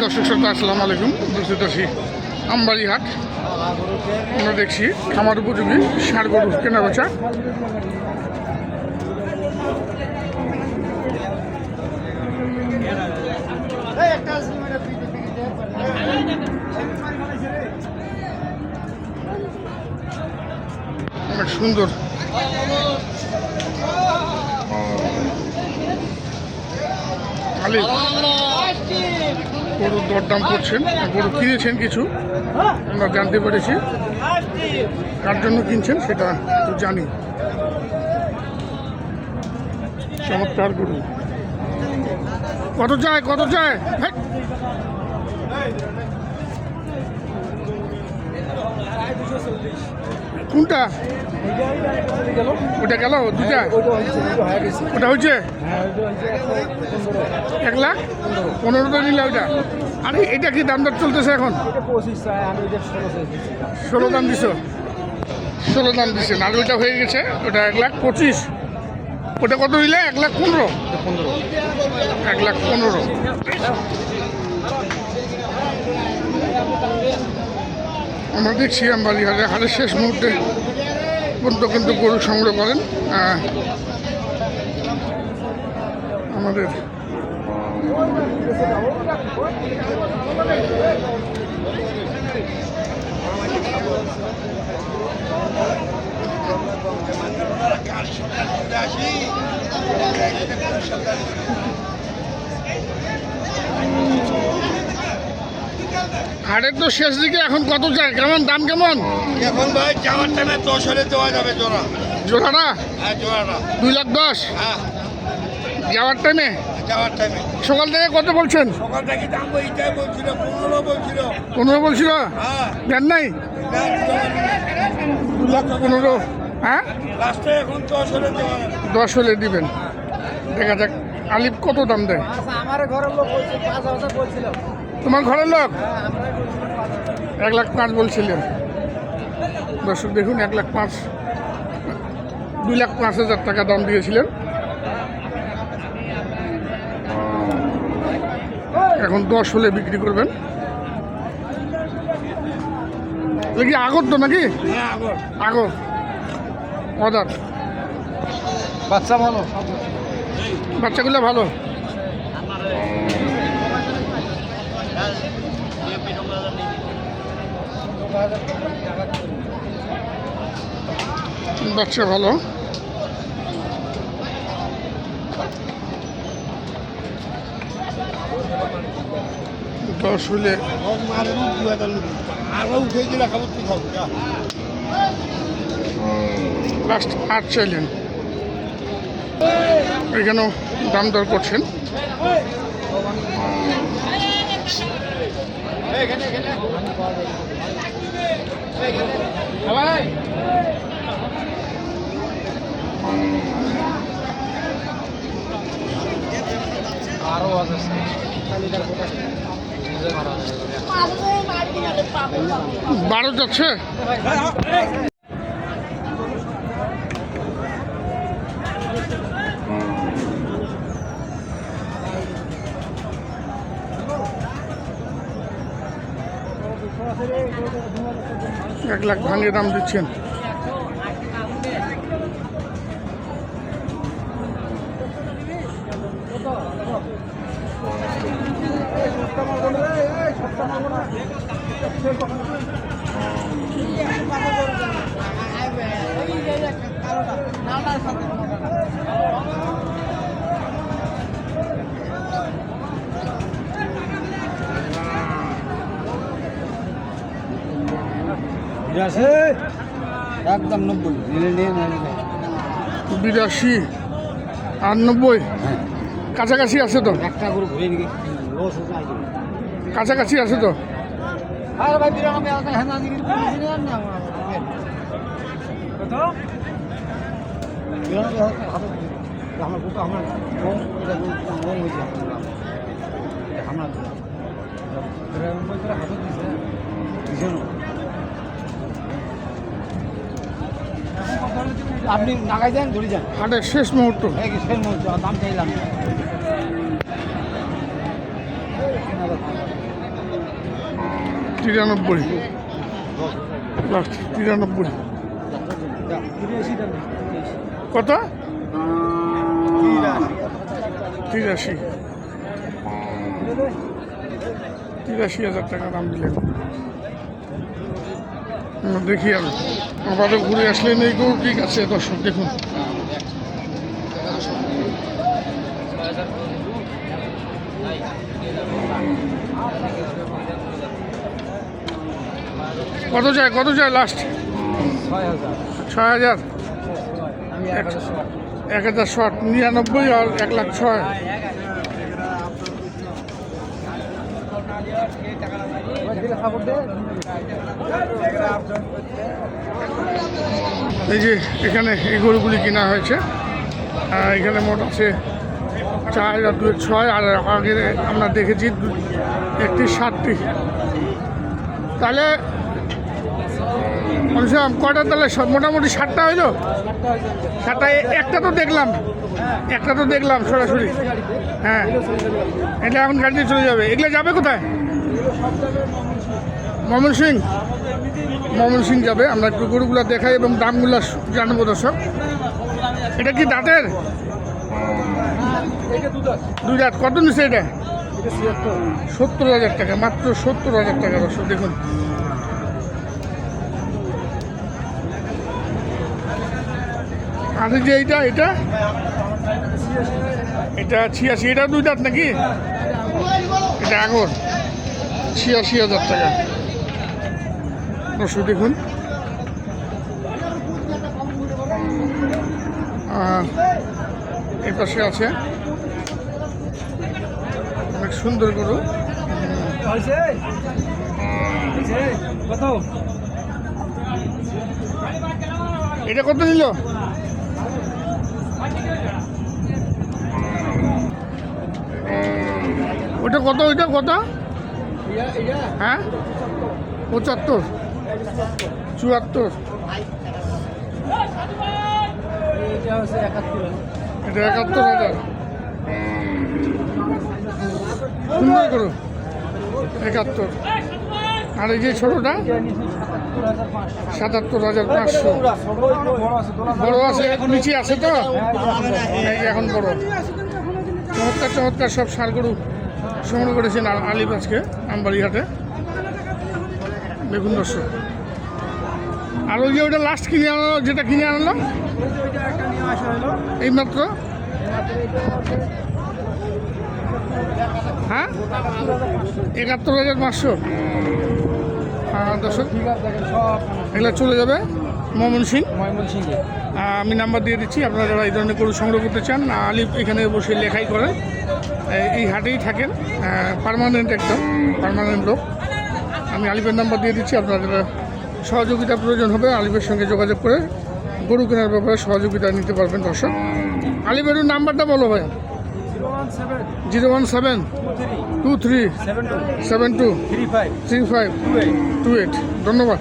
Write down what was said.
দর্শক শ্রোতা আসসালামু আলাইকুম। দর্শী আমবাড়ি হাট আমরা দেখছি খামার উপযোগী ষাঁড় গরু কেনা বেচা। অনেক সুন্দর খালি গরুর দরদাম করছেন, গরু কিনেছেন কিছু আমরা জানতে পেরেছি, কার জন্য কিনছেন সেটা তো জানি। চমৎকার গরু। কত চায় কত চায়? কোনটা ওটা গেল? দুটা ওটা হয়েছে 1,15,000 নিলে ওইটা। আরে এটা কি দাম দর চলতেছে এখন? 16 দাম দিছ, 16 দাম দিচ্ছেন। আর ওইটা হয়ে গেছে ওটা 1,25,000। ওটা কত নিলে? 1,15,000। 1,15,000। আমরা দেখছি আমবাড়ি হাটে হাটের শেষ মুহূর্তে পর্যন্ত কিন্তু গরু সংগ্রহ করেন আমাদের হাটের তো শেষ দিকে। এখন কত চাই? কেমন দাম কেমন এখন ভাই যাওয়ার টাইমে 10 হলে দেওয়া যাবে জোড়া। জোড়াটা? হ্যাঁ জোড়াটা 2,10,000 হ্যাঁ যাওয়ার টাইমে। যাওয়ার টাইমে সকাল থেকে কত বলছেন? সকাল থেকে দাম এইটাই বলছিল, 15 বলছিল। 15 বলছিল? হ্যাঁ দেন নাই? 2,15,000। হ্যাঁ লাস্টে এখন 10 হলে দেওয়া যাবে। 10 হলে দিবেন। দেখা যাক আলিপ কত দাম দেয়। আমার ঘরের লোক বলছে 5,000 বলছিল। তোমার ঘরের লোক 1,05,000 বলছিলেন। দর্শক দেখুন 1,05,000 2,05,000 টাকা দাম দিয়েছিলেন। এখন 10 হলে বিক্রি করবেন। কি আগর তো নাকি? হ্যাঁ আগর আগর অর্ডার। বাচ্চা ভালো, বাচ্চাগুলো ভালো। বাচ্চা ভালো। দশ হলে আরো উঠে গেলে খাবার তুই খাবো। লাস্ট 8 চাইলেন। এখানেও দাম দর করছেন। আরো আছে 12 যাচ্ছে। এক লাখ ভাঙে দাম দিচ্ছেন। একদম 90 82 আর 90 কাছাকাছি আছে তো? একটা করে ঘুরে নিয়ে কাছাকাছি আছে তো? আরে ভাই বিরামে আছে হ্যাঁ না দিন না কত বিরামে আমার বুক আমার কম কম হয়েছে আমার হাত দিছে বুঝুন। আপনি নাগাই যান ধরে যান। হাটের শেষ মুহূর্ত। শেষ মুহূর্ত দাম চাইলাম। 93 লাস্ট 93 কত 83,000 টাকা দাম দিলেন। দেখি আমি আমাদের ঘুরে আসলে নেই গরু ঠিক আছে দর্শক দেখুন। কত যায় লাস্ট 6,000 1,099 আর 1,06,000। এই যে এখানে এই গরুগুলি কেনা হয়েছে। এখানে মোট আছে 4,006 আর আগে আমরা দেখেছি 60টি। তাহলে কয়টা তাহলে মোটামুটি 60টা হইলো? 60টা একটা তো দেখলাম সরাসরি। হ্যাঁ, এটা এখন গাড়ি চলে যাবে। এগুলো যাবে কোথায়? ময়মনসিংহ যাবে। আমরা একটু গরুগুলো দেখাই এবং দামগুলো জানবো দর্শক। এটা কি দাঁতের? 2 দাঁত। কত নিচ্ছে এটা? 70,000 টাকা, মাত্র 70,000 টাকা দর্শক দেখুন। আর যে এটা 86, এটা 2 দাঁত নাকি? এটা আগর 86,000 টাকা দর্শক দেখুন। এই পাশে আছে অনেক সুন্দর গরু। এটা কত নিল? ওটা কত? হ্যাঁ, 75, 74, এটা 71,000। সুন্দর করো 71। আর এই যে ছোটটা 77,500। বড় আছে, নিচে আছে তো, এই এখন বড়। চমৎকার সব ষাঁড় গরু সংগ্রহ করেছেন আলিফ আজকে আমবাড়ি হাটে। দেখুন দর্শক। আর ওই যে ওইটা লাস্ট যেটা কিনে আনলো এইমাত্র, হ্যাঁ, 71,500। দর্শক এগুলো চলে যাবে ময়মনসিংহ। আমি নাম্বার দিয়ে দিচ্ছি, আপনারা যারা এই ধরনের গরু সংগ্রহ করতে চান। আলিফ এখানে বসে লেখাই করেন, এই হাটেই থাকেন, পার্মানেন্ট লোক। আমি আলিফের নাম্বার দিয়ে দিচ্ছি, আপনারা যারা সহযোগিতা প্রয়োজন হবে আলিফের সঙ্গে যোগাযোগ করে গরু কেনার ব্যাপারে সহযোগিতা নিতে পারবেন দর্শক। আলিফের নাম্বারটা বলো ভাই। 01723723528। ধন্যবাদ।